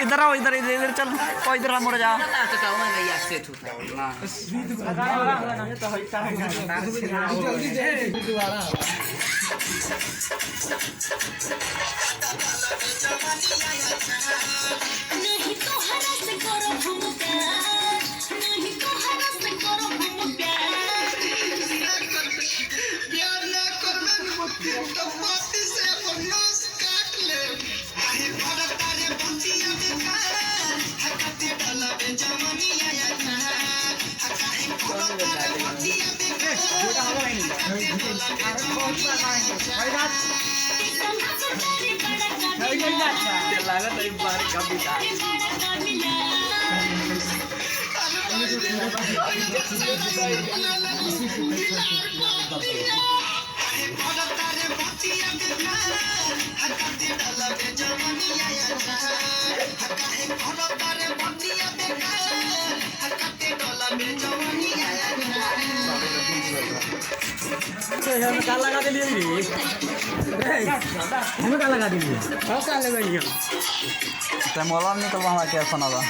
इधर आओ, इधर इधर इधर चल, और इधर मुड़ जा। नहीं तो हरा से करो हम प्यार, नहीं तो हरा से करो हम प्यार। प्यार ना करबे तो पाती से अपन नस काट ले। आहे भरत तारे बंदिया बेकार, हकते डाला बे जवानी आया खार। हकाहे भरत तारे बंदिया बेकार, हकते डाला बे जवानी आया खार। लागत एक बार कविता का लगा दिलिए हमें का लगा दिलिए का लगाइए मोला निकलवा क्या सुना था।